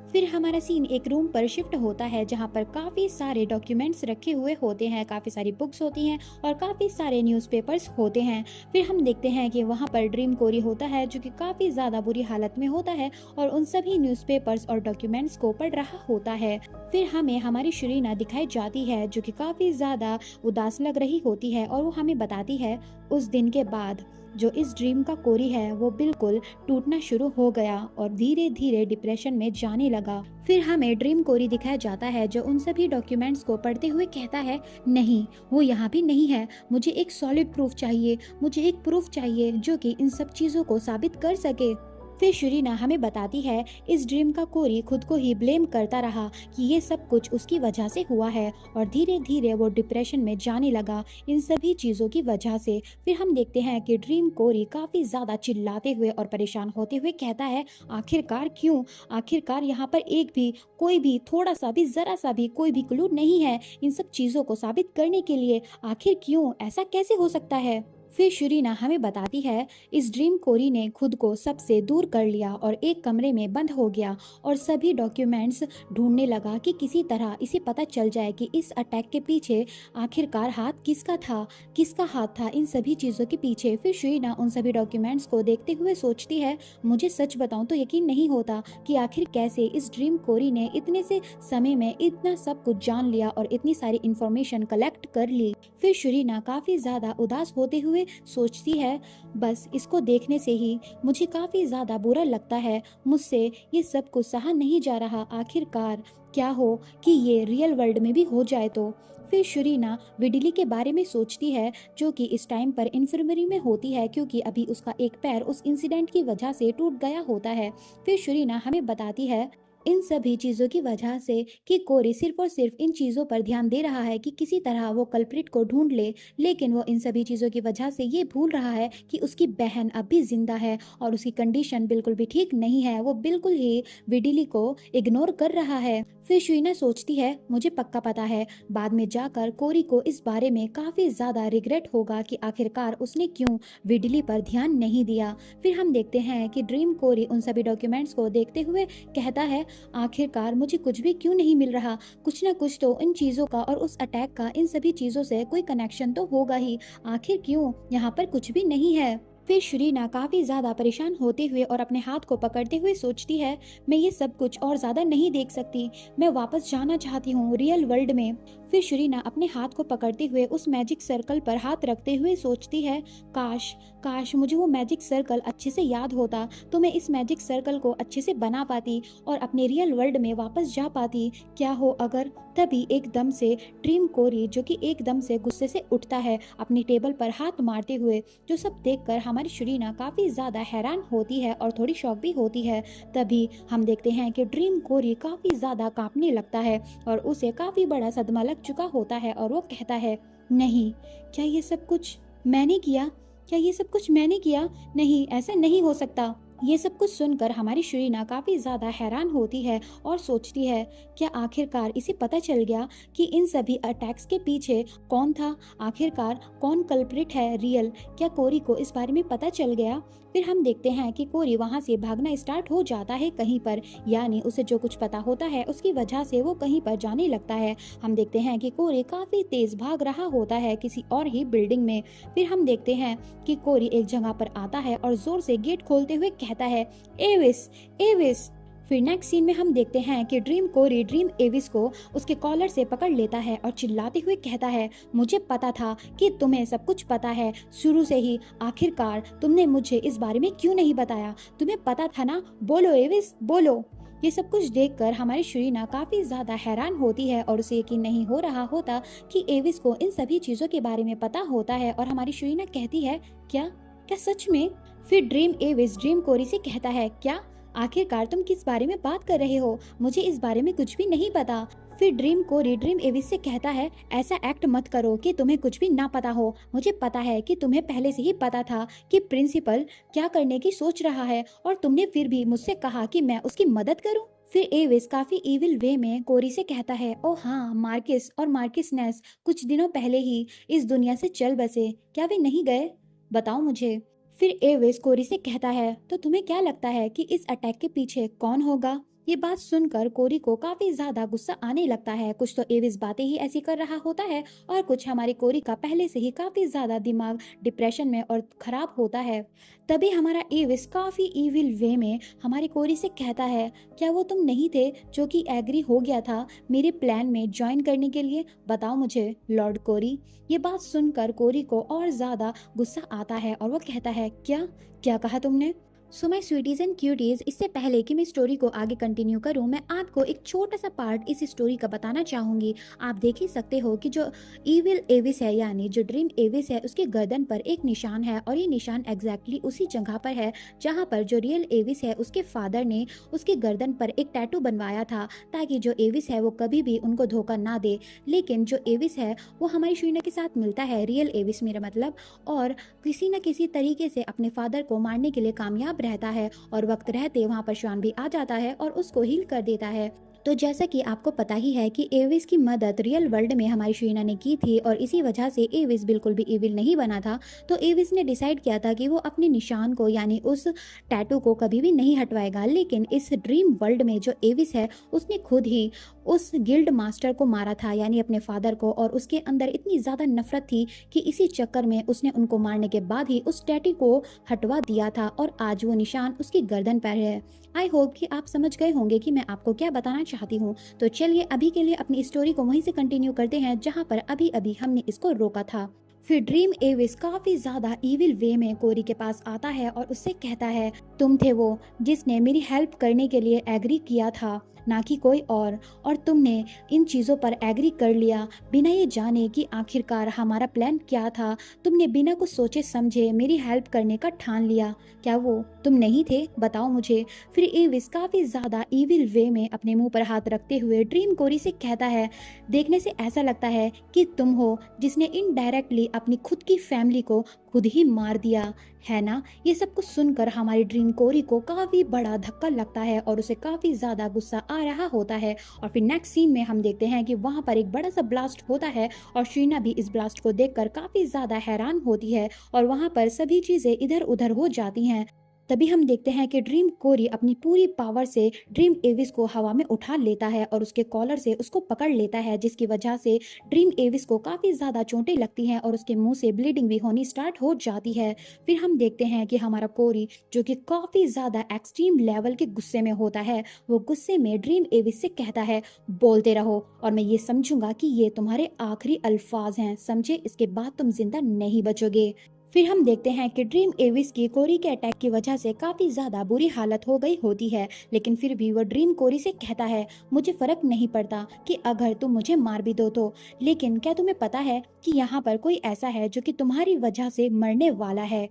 फिर हमारा सीन एक रूम पर शिफ्ट होता है जहाँ पर काफी सारे डॉक्यूमेंट्स रखे हुए होते हैं, काफी सारी बुक्स होती हैं और काफी सारे न्यूज़पेपर्स होते हैं। फिर हम देखते हैं कि वहाँ पर ड्रीम कोरी होता है जो कि काफी ज्यादा बुरी हालत में होता है और उन सभी न्यूज़पेपर्स और डॉक्यूमेंट्स को पढ़ रहा होता है। फिर हमें हमारी शरीना दिखाई जाती है जो कि काफी ज्यादा उदास लग रही होती है और वो हमें बताती है उस दिन के बाद जो इस ड्रीम का कोरी है वो बिल्कुल टूटना शुरू हो गया और धीरे धीरे डिप्रेशन में जाने लगा। फिर हमें ड्रीम कोरी दिखाया जाता है जो उन सभी डॉक्यूमेंट्स को पढ़ते हुए कहता है नहीं, वो यहाँ भी नहीं है, मुझे एक सॉलिड प्रूफ चाहिए, मुझे एक प्रूफ चाहिए जो कि इन सब चीजों को साबित कर सके। फिर शरीना हमें बताती है इस ड्रीम का कोरी खुद को ही ब्लेम करता रहा कि ये सब कुछ उसकी वजह से हुआ है और धीरे धीरे वो डिप्रेशन में जाने लगा इन सभी चीज़ों की वजह से। फिर हम देखते हैं कि ड्रीम कोरी काफ़ी ज़्यादा चिल्लाते हुए और परेशान होते हुए कहता है आखिरकार क्यों, आखिरकार यहाँ पर एक भी कोई भी थोड़ा सा भी ज़रा सा भी कोई भी क्लू नहीं है इन सब चीज़ों को साबित करने के लिए, आखिर क्यों, ऐसा कैसे हो सकता है। फिर शरीना हमें बताती है इस ड्रीम कोरी ने खुद को सबसे दूर कर लिया और एक कमरे में बंद हो गया और सभी डॉक्यूमेंट्स ढूंढने लगा कि किसी तरह इसे पता चल जाए कि इस अटैक के पीछे आखिरकार हाथ किसका था, किसका हाथ था इन सभी चीज़ों के पीछे। फिर शरीना उन सभी डॉक्यूमेंट्स को देखते हुए सोचती है मुझे सच बताऊं तो यकीन नहीं होता कि आखिर कैसे इस ड्रीम कोरी ने इतने से समय में इतना सब कुछ जान लिया और इतनी सारी इंफॉर्मेशन कलेक्ट कर ली। फिर शरीना काफ़ी ज़्यादा उदास होते हुए सोचती है बस इसको देखने से ही मुझे काफी ज्यादा बुरा लगता है, मुझसे ये सब कुछ सहा नहीं जा रहा, आखिरकार क्या हो कि ये रियल वर्ल्ड में भी हो जाए तो। फिर शरीना विडिली के बारे में सोचती है जो कि इस टाइम पर इन्फर्मरी में होती है क्योंकि अभी उसका एक पैर उस इंसिडेंट की वजह से टूट गया होता है। फिर शरीना हमें बताती है इन सभी चीज़ों की वजह से कि कोरी सिर्फ और सिर्फ इन चीज़ों पर ध्यान दे रहा है कि किसी तरह वो कल्प्रिट को ढूंढ ले, लेकिन वो इन सभी चीज़ों की वजह से ये भूल रहा है कि उसकी बहन अब भी जिंदा है और उसकी कंडीशन बिल्कुल भी ठीक नहीं है, वो बिल्कुल ही विडिली को इग्नोर कर रहा है। फिर शरीना सोचती है मुझे पक्का पता है बाद में जाकर कोरी को इस बारे में काफ़ी ज़्यादा रिग्रेट होगा कि आखिरकार उसने क्यों विडिली पर ध्यान नहीं दिया। फिर हम देखते हैं कि ड्रीम कोरी उन सभी डॉक्यूमेंट्स को देखते हुए कहता है आखिरकार मुझे कुछ भी क्यों नहीं मिल रहा, कुछ ना कुछ तो इन चीज़ों का और उस अटैक का इन सभी चीज़ों से कोई कनेक्शन तो होगा ही, आखिर क्यों यहाँ पर कुछ भी नहीं है। फिर शरीना काफ़ी ज़्यादा परेशान होते हुए और अपने हाथ को पकड़ते हुए सोचती है मैं ये सब कुछ और ज़्यादा नहीं देख सकती, मैं वापस जाना चाहती हूँ रियल वर्ल्ड में। फिर शरीना अपने हाथ को पकड़ते हुए उस मैजिक सर्कल पर हाथ रखते हुए सोचती है काश काश मुझे वो मैजिक सर्कल अच्छे से याद होता तो मैं इस मैजिक सर्कल को अच्छे से बना पाती और अपने रियल वर्ल्ड में वापस जा पाती। क्या हो अगर। तभी एकदम से ड्रीम कोरी जो कि एकदम से गुस्से से उठता है अपनी टेबल पर हाथ मारते हुए, जो सब देखकर हमारी शरीना काफ़ी ज़्यादा हैरान होती है और थोड़ी शॉक भी होती है। तभी हम देखते हैं कि ड्रीम कोरी काफ़ी ज़्यादा कांपने लगता है और उसे काफ़ी बड़ा सदमा लग चुका होता है और वो कहता है नहीं, क्या ये सब कुछ मैंने किया, क्या ये सब कुछ मैंने किया, नहीं ऐसा नहीं हो सकता। ये सब कुछ सुनकर हमारी शरीना काफी ज्यादा हैरान होती है और सोचती है, क्या आखिरकार इसे पता चल गया कि इन सभी अटैक्स के पीछे कौन था? आखिरकार कौन कल्प्रिट है रियल? क्या कोरी को इस बारे में पता चल गया? फिर हम देखते हैं कि कोरी वहां से भागना स्टार्ट हो जाता है कहीं पर, यानी उसे जो कुछ पता होता है उसकी वजह से वो कहीं पर जाने लगता है। हम देखते हैं कि कोरी काफी तेज भाग रहा होता है किसी और ही बिल्डिंग में। फिर हम देखते हैं कि कोरी एक जगह पर आता है और जोर से गेट खोलते हुए कहता है, एविस, एविस। फिर नेक्स्ट सीन में हम देखते हैं कि ड्रीम कोरी ड्रीम एविस को उसके कॉलर से पकड़ लेता है और चिल्लाते हुए कहता है, मुझे पता था कि तुम्हें सब कुछ पता है शुरू से ही, आखिरकार तुमने मुझे इस बारे में क्यों नहीं बताया? तुम्हें पता था ना, बोलो एविस, बोलो। ये सब कुछ देखकर हमारी शरीना काफी ज्यादा हैरान होती है और उसे यकीन नहीं हो रहा होता कि एविस को इन सभी चीजों के बारे में पता होता है। और हमारी शरीना कहती है, क्या क्या सच में? फिर ड्रीम एविस ड्रीम कोरी से कहता है, क्या? आखिरकार तुम किस बारे में बात कर रहे हो? मुझे इस बारे में कुछ भी नहीं पता। फिर ड्रीम कोरी ड्रीम एविस से कहता है, ऐसा एक्ट मत करो कि तुम्हें कुछ भी ना पता हो। मुझे पता है कि तुम्हें पहले से ही पता था कि प्रिंसिपल क्या करने की सोच रहा है और तुमने फिर भी मुझसे कहा कि मैं उसकी मदद करूं। फिर एविस काफी इविल वे में कोरी से कहता है, ओ हाँ, मार्किस और मार्किस नेस कुछ दिनों पहले ही इस दुनिया से चल बसे। क्या वे नहीं गए? बताओ मुझे। फिर एविस कोरी से कहता है, तो तुम्हें क्या लगता है कि इस अटैक के पीछे कौन होगा? ये बात सुनकर कोरी को काफी ज्यादा गुस्सा आने लगता है। कुछ तो एविस बातें ही ऐसी कर रहा होता है और कुछ हमारी कोरी का पहले से ही काफी ज्यादा दिमाग डिप्रेशन में और खराब होता है। तभी हमारा एविस काफी इविल वे में हमारी कोरी से कहता है, क्या वो तुम नहीं थे जो कि एग्री हो गया था मेरे प्लान में ज्वाइन करने के लिए? बताओ मुझे लॉर्ड कोरी। ये बात सुनकर कोरी को और ज्यादा गुस्सा आता है और वो कहता है, क्या क्या कहा तुमने? सो माय स्वीटीज एंड क्यूटीज, इससे पहले कि मैं स्टोरी को आगे कंटिन्यू करूं, मैं आपको एक छोटा सा पार्ट इस स्टोरी का बताना चाहूंगी। आप देख ही सकते हो कि जो इविल एविस है यानी जो ड्रीम एविस है उसके गर्दन पर एक निशान है और ये निशान एग्जैक्टली उसी जगह पर है जहां पर जो रियल एविस है उसके फादर ने उसके गर्दन पर एक टैटू बनवाया था ताकि जो एविस है वो कभी भी उनको धोखा ना दे। लेकिन जो एविस है वो हमारी शीना के साथ मिलता है, रियल एविस मेरा मतलब, और किसी न किसी तरीके से अपने फादर को मारने के लिए कामयाब रहता है और वक्त रहते वहां पर श्वान भी आ जाता है और उसको हील कर देता है। तो जैसा कि आपको पता ही है कि एविस की मदद रियल वर्ल्ड में हमारी शीना ने की थी और इसी वजह से एविस बिल्कुल भी इविल नहीं बना था। तो एविस ने डिसाइड किया था कि वो अपने निशान को यानी उस टैटू को कभी भी नहीं हटवाएगा। लेकिन इस ड्रीम वर्ल्ड में जो एविस है उसने खुद ही उस गिल्ड मास्टर को मारा था यानी अपने फादर को, और उसके अंदर इतनी ज़्यादा नफरत थी कि इसी चक्कर में उसने उनको मारने के बाद ही उस टैटू को हटवा दिया था और आज वो निशान उसकी गर्दन पर है। आई होप कि आप समझ गए होंगे कि मैं आपको क्या बताना चाहती हूँ। तो चलिए अभी के लिए अपनी स्टोरी को वहीं से कंटिन्यू करते हैं जहाँ पर अभी अभी हमने इसको रोका था। फिर ड्रीम एविस काफी ज्यादा इविल वे में कोरी के पास आता है और उससे कहता है, तुम थे वो जिसने मेरी हेल्प करने के लिए एग्री किया था, ना कि कोई और तुमने इन चीज़ों पर एग्री कर लिया बिना ये जाने कि आखिरकार हमारा प्लान क्या था। तुमने बिना कुछ सोचे समझे मेरी हेल्प करने का ठान लिया। क्या वो तुम नहीं थे? बताओ मुझे। फिर एविस काफ़ी ज़्यादा इविल वे में अपने मुंह पर हाथ रखते हुए ड्रीम कोरी से कहता है, देखने से ऐसा लगता है कि तुम हो जिसने इनडायरेक्टली अपनी खुद की फैमिली को खुद ही मार दिया है ना। ये सब कुछ सुनकर हमारी ड्रीम कोरी को काफी बड़ा धक्का लगता है और उसे काफी ज्यादा गुस्सा आ रहा होता है। और फिर नेक्स्ट सीन में हम देखते हैं कि वहां पर एक बड़ा सा ब्लास्ट होता है और शीना भी इस ब्लास्ट को देखकर काफी ज्यादा हैरान होती है और वहां पर सभी चीजें इधर उधर हो जाती हैं। तभी हम देखते हैं कि ड्रीम कोरी अपनी पूरी पावर से ड्रीम एविस को हवा में उठा लेता है और उसके कॉलर से उसको पकड़ लेता है, जिसकी वजह से ड्रीम एविस को काफ़ी ज़्यादा चोटें लगती हैं और उसके मुंह से ब्लीडिंग भी होनी स्टार्ट हो जाती है। फिर हम देखते हैं कि हमारा कोरी जो कि काफ़ी ज़्यादा एक्सट्रीम लेवल के गुस्से में होता है, वो गुस्से में ड्रीम एविस से कहता है, बोलते रहो और मैं ये समझूंगा कि ये तुम्हारे आखिरी अल्फाज हैं, समझे? इसके बाद तुम जिंदा नहीं बचोगे। फिर हम देखते हैं कि ड्रीम एविस की कोरी के अटैक की वजह से काफ़ी ज़्यादा बुरी हालत हो गई होती है, लेकिन फिर भी वो ड्रीम कोरी से कहता है, मुझे फ़र्क नहीं पड़ता कि अगर तुम मुझे मार भी दो तो, लेकिन क्या तुम्हें पता है कि यहाँ पर कोई ऐसा है जो कि तुम्हारी वजह से मरने वाला है?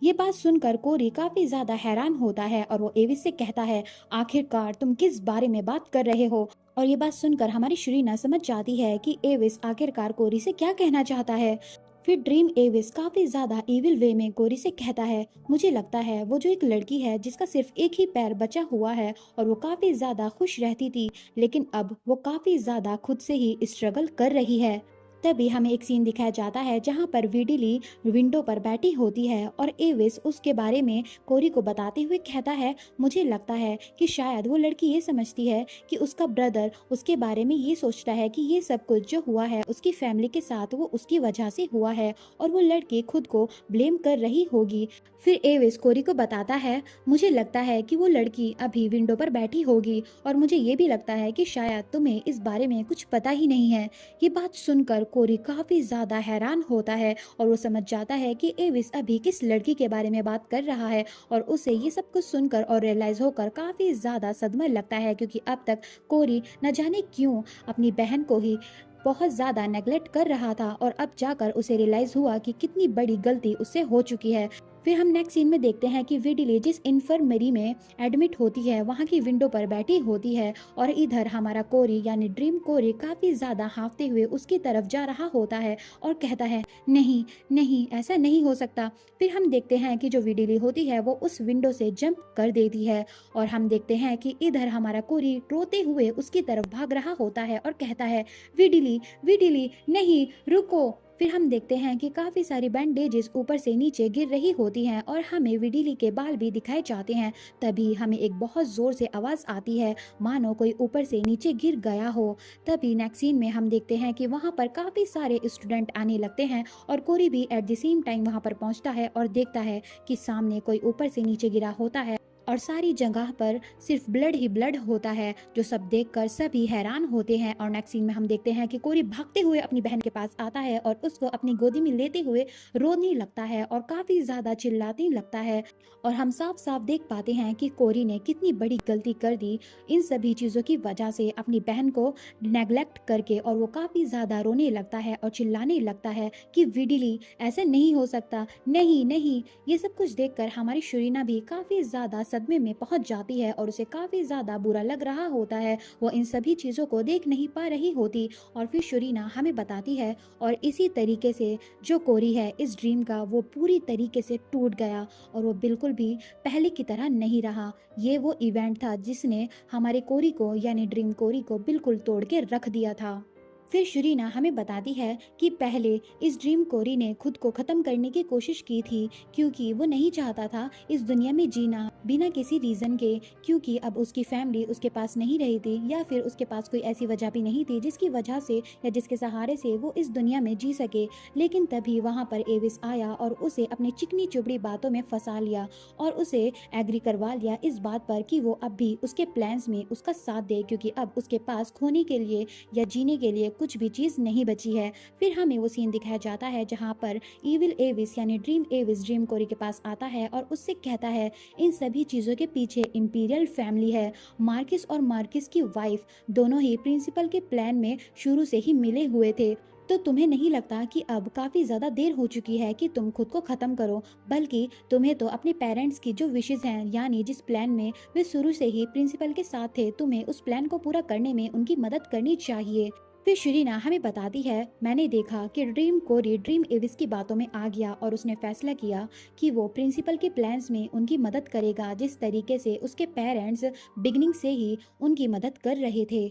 ये बात सुनकर कोरी काफ़ी ज़्यादा हैरान होता है और वो एविस से कहता है, आखिरकार तुम किस बारे में बात कर रहे हो? और ये बात सुनकर हमारी शरीना समझ जाती है कि एविस आखिरकार कोरी से क्या कहना चाहता है। फिर ड्रीम एविस काफी ज्यादा इविल वे में कोरी से कहता है, मुझे लगता है वो जो एक लड़की है जिसका सिर्फ एक ही पैर बचा हुआ है और वो काफी ज्यादा खुश रहती थी, लेकिन अब वो काफी ज्यादा खुद से ही स्ट्रगल कर रही है। तभी हमें एक सीन दिखाया जाता है जहां पर वीडिली विंडो पर बैठी होती है और एविस उसके बारे में कोरी को बताते हुए कहता है, मुझे लगता है कि शायद वो लड़की ये समझती है कि उसका ब्रदर उसके बारे में ये सोचता है कि ये सब कुछ जो हुआ है उसकी फैमिली के साथ वो उसकी वजह से हुआ है और वो लड़की खुद को ब्लेम कर रही होगी। फिर एविस कोरी को बताता है, मुझे लगता है कि वो लड़की अभी विंडो पर बैठी होगी और मुझे ये भी लगता है कि शायद तुम्हें इस बारे में कुछ पता ही नहीं है। ये बात सुनकर कोरी काफी ज्यादा हैरान होता है और वो समझ जाता है कि एविस अभी किस लड़की के बारे में बात कर रहा है और उसे ये सब कुछ सुनकर और रियलाइज होकर काफी ज्यादा सदमा लगता है, क्योंकि अब तक कोरी न जाने क्यों अपनी बहन को ही बहुत ज्यादा नेग्लेक्ट कर रहा था और अब जाकर उसे रियलाइज हुआ कि कितनी बड़ी गलती उससे हो चुकी है। फिर हम नेक्स्ट सीन में देखते हैं कि विडिले जिस इन्फर्मरी में एडमिट होती है वहाँ की विंडो पर बैठी होती है और इधर हमारा कोरी यानी ड्रीम कोरी काफी ज्यादा हाँफते हुए उसकी तरफ जा रहा होता है और कहता है, नहीं नहीं ऐसा नहीं हो सकता। फिर हम देखते हैं कि जो विडिली होती है वो उस विंडो से जंप कर देती है और हम देखते हैं कि इधर हमारा कोरी रोते हुए उसकी तरफ भाग रहा होता है और कहता है, विडिली विडिली नहीं रुको। फिर हम देखते हैं कि काफी सारी बैंडेजेस ऊपर से नीचे गिर रही होती हैं और हमें विडिली के बाल भी दिखाए जाते हैं। तभी हमें एक बहुत जोर से आवाज आती है, मानो कोई ऊपर से नीचे गिर गया हो। तभी नेक्स्ट सीन में हम देखते हैं कि वहाँ पर काफी सारे स्टूडेंट आने लगते हैं और कोरी भी एट द सेम टाइम वहाँ पर पहुँचता है और देखता है कि सामने कोई ऊपर से नीचे गिरा होता है और सारी जगह पर सिर्फ ब्लड ही ब्लड होता है, जो सब देखकर सभी हैरान होते हैं। और नेक्स्ट सीन में हम देखते हैं कि कोरी भागते हुए अपनी बहन के पास आता है और उसको अपनी गोदी में लेते हुए रोने लगता है और काफी ज्यादा चिल्लाने लगता है और हम साफ साफ देख पाते हैं कि कोरी ने कितनी बड़ी गलती कर दी इन सभी चीजों की वजह से अपनी बहन को नेग्लेक्ट करके। और वो काफी ज्यादा रोने लगता है और चिल्लाने लगता है कि विडिली ऐसे नहीं हो सकता, नहीं नहीं। ये सब कुछ देखकर हमारी शुरीना भी काफी ज्यादा सदमे में पहुंच जाती है और उसे काफी ज्यादा बुरा लग रहा होता है। वो इन सभी चीजों को देख नहीं पा रही होती और फिर शुरीना हमें बताती है और इसी तरीके से जो कोरी है इस ड्रीम का वो पूरी तरीके से टूट गया और वो बिल्कुल भी पहले की तरह नहीं रहा। ये वो इवेंट था जिसने हमारे कोरी को यानी ड्रीम कोरी को बिल्कुल तोड़ के रख दिया था। फिर शुरीना हमें बताती है कि पहले इस ड्रीम कोरी ने खुद को ख़त्म करने की कोशिश की थी, क्योंकि वो नहीं चाहता था इस दुनिया में जीना बिना किसी रीज़न के, क्योंकि अब उसकी फैमिली उसके पास नहीं रही थी या फिर उसके पास कोई ऐसी वजह भी नहीं थी जिसकी वजह से या जिसके सहारे से वो इस दुनिया में जी सके। लेकिन तभी वहाँ पर एविस आया और उसे अपनी चिकनी चुपड़ी बातों में फंसा लिया और उसे एग्री करवा लिया इस बात पर कि वो अब भी उसके प्लान्स में उसका साथ दे, क्योंकि अब उसके पास खोने के लिए या जीने के लिए कुछ भी चीज़ नहीं बची है। फिर हमें वो सीन दिखाया जाता है जहाँ पर इविल एविस यानी ड्रीम एविस ड्रीम कोरी के पास आता है और उससे कहता है, इन सभी चीज़ों के पीछे इंपीरियल फैमिली है। मार्किस और मार्किस की वाइफ दोनों ही प्रिंसिपल के प्लान में शुरू से ही मिले हुए थे। तो तुम्हें नहीं लगता कि अब काफ़ी ज़्यादा देर हो चुकी है कि तुम खुद को ख़त्म करो, बल्कि तुम्हें तो अपने पेरेंट्स की जो विशेष हैं यानी जिस प्लान में वे शुरू से ही प्रिंसिपल के साथ थे, तुम्हें उस प्लान को पूरा करने में उनकी मदद करनी चाहिए। फिर शुरीना हमें बताती है, मैंने देखा कि ड्रीम कोरी ड्रीम एविस की बातों में आ गया और उसने फैसला किया कि वो प्रिंसिपल के प्लान्स में उनकी मदद करेगा, जिस तरीके से उसके पेरेंट्स बिगनिंग से ही उनकी मदद कर रहे थे।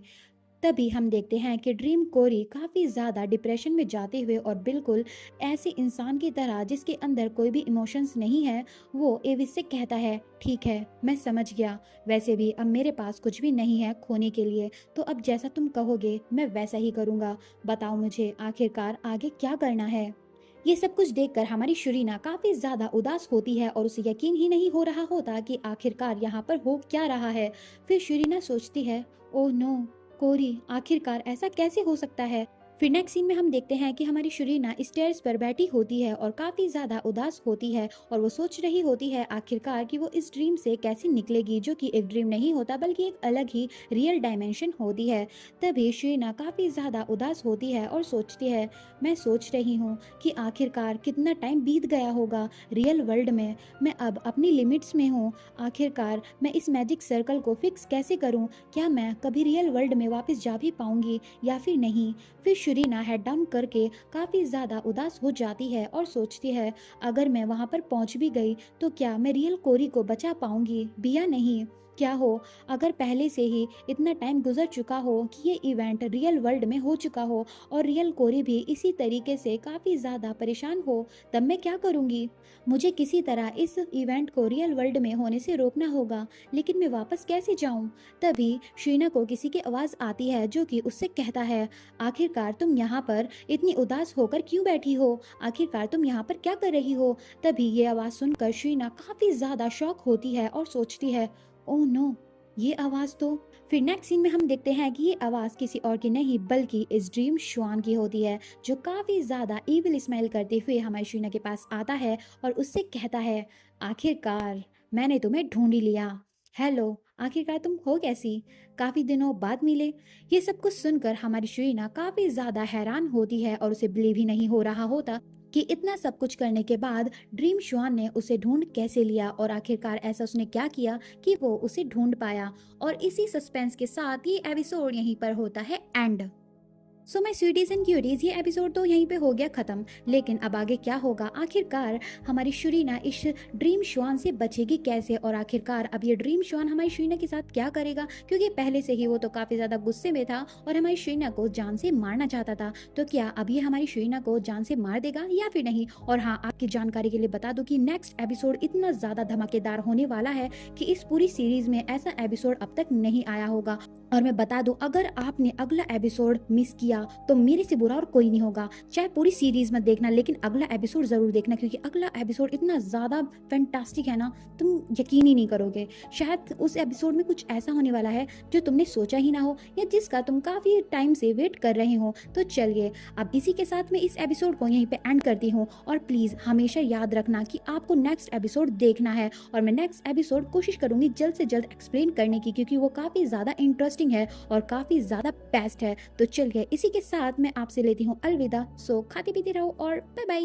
तभी हम देखते हैं कि ड्रीम कोरी काफ़ी ज़्यादा डिप्रेशन में जाते हुए और बिल्कुल ऐसे इंसान की तरह जिसके अंदर कोई भी इमोशंस नहीं है, वो एविस से कहता है, ठीक है मैं समझ गया, वैसे भी अब मेरे पास कुछ भी नहीं है खोने के लिए, तो अब जैसा तुम कहोगे मैं वैसा ही करूँगा। बताओ मुझे आखिरकार आगे क्या करना है। ये सब कुछ देखकर हमारी शुरीना काफी ज्यादा उदास होती है और उसे यकीन ही नहीं हो रहा होता कि आखिरकार यहाँ पर हो क्या रहा है। फिर शुरीना सोचती है, ओह नो कोरी, आखिरकार ऐसा कैसे हो सकता है। फिर नेक्स्ट सीन में हम देखते हैं कि हमारी शुरीना स्टेयर्स पर बैठी होती है और काफ़ी ज़्यादा उदास होती है और वो सोच रही होती है आखिरकार कि वो इस ड्रीम से कैसे निकलेगी, जो कि एक ड्रीम नहीं होता बल्कि एक अलग ही रियल डायमेंशन होती है। तभी शुरीना काफ़ी ज़्यादा उदास होती है और सोचती है, मैं सोच रही हूँ कि आखिरकार कितना टाइम बीत गया होगा रियल वर्ल्ड में, मैं अब अपनी लिमिट्स में हूँ, आखिरकार मैं इस मैजिक सर्कल को फिक्स कैसे करूँ, क्या मैं कभी रियल वर्ल्ड में वापस जा भी पाऊँगी या फिर नहीं। फिर शरीना हेड डाउन करके काफ़ी ज़्यादा उदास हो जाती है और सोचती है, अगर मैं वहाँ पर पहुँच भी गई तो क्या मैं रियल कोरी को बचा पाऊंगी भी या नहीं। क्या हो अगर पहले से ही इतना टाइम गुजर चुका हो कि ये इवेंट रियल वर्ल्ड में हो चुका हो और रियल कोरी भी इसी तरीके से काफ़ी ज़्यादा परेशान हो, तब मैं क्या करूँगी। मुझे किसी तरह इस इवेंट को रियल वर्ल्ड में होने से रोकना होगा, लेकिन मैं वापस कैसे जाऊँ। तभी शीना को किसी की आवाज़ आती है जो कि उससे कहता है, आखिरकार तुम यहाँ पर इतनी उदास होकर क्यों बैठी हो, आखिरकार तुम यहाँ पर क्या कर रही हो। तभी ये आवाज़ सुनकर शीना काफ़ी ज़्यादा शॉक होती है और सोचती है, ओह नो, ये आवाज़ तो। फिर नेक्स्ट सीन में हम देखते हैं कि ये आवाज़ किसी और की नहीं बल्कि इस ड्रीम श्वान की होती है, जो काफ़ी ज़्यादा ईविल स्माइल करते हुए हमारी शीना के पास आता है और उससे कहता है, आखिरकार मैंने तुम्हें ढूंढ ही लिया। हेलो, आखिरकार तुम हो कैसी, काफ़ी दिनों बाद मिले। ये सब कुछ सुनकर हमारी शीना काफ़ी ज़्यादा हैरान होती है और उसे बिलीव ही नहीं हो रहा होता कि इतना सब कुछ करने के बाद ड्रीम श्वान ने उसे ढूंढ कैसे लिया और आखिरकार ऐसा उसने क्या किया कि वो उसे ढूंढ पाया। और इसी सस्पेंस के साथ ये एपिसोड यहीं पर होता है end. So my sweeties and cuties, ये एपिसोड तो यहीं पे हो गया ख़त्म, लेकिन अब आगे क्या होगा, आखिरकार हमारी शरीना इस ड्रीम श्वान से बचेगी कैसे और आखिरकार अब ये ड्रीम श्वान हमारी शरीना के साथ क्या करेगा, क्योंकि पहले से ही वो तो काफ़ी ज़्यादा गुस्से में था और हमारी शरीना को जान से मारना चाहता था। तो क्या अब ये हमारी शरीना को जान से मार देगा या फिर नहीं। और हाँ, आपकी जानकारी के लिए बता दूं कि नेक्स्ट एपिसोड इतना ज़्यादा धमाकेदार होने वाला है कि इस पूरी सीरीज़ में ऐसा एपिसोड अब तक नहीं आया होगा। और मैं बता दूं, अगर आपने अगला एपिसोड मिस किया तो मेरे से बुरा और कोई नहीं होगा। चाहे पूरी सीरीज मत देखना, लेकिन अगला एपिसोड जरूर देखना, क्योंकि अगला एपिसोड इतना ज्यादा फैंटास्टिक है ना, तुम यकीन ही नहीं करोगे। शायद उस एपिसोड में कुछ ऐसा होने वाला है जो तुमने सोचा ही ना हो या जिसका तुम काफी टाइम से वेट कर रहे हो। तो चलिए, अब इसी के साथ मैं इस एपिसोड को यहीं पे एंड करती हूँ। और प्लीज हमेशा याद रखना कि आपको नेक्स्ट एपिसोड देखना है और मैं नेक्स्ट एपिसोड कोशिश करूंगी जल्द से जल्द एक्सप्लेन करने की, क्योंकि वो काफी ज्यादा इंटरेस्टिंग है और काफी ज्यादा बेस्ट है। तो चलिए, इसी के साथ मैं आपसे लेती हूँ अलविदा। सो खाते पीते रहो और बाय बाय।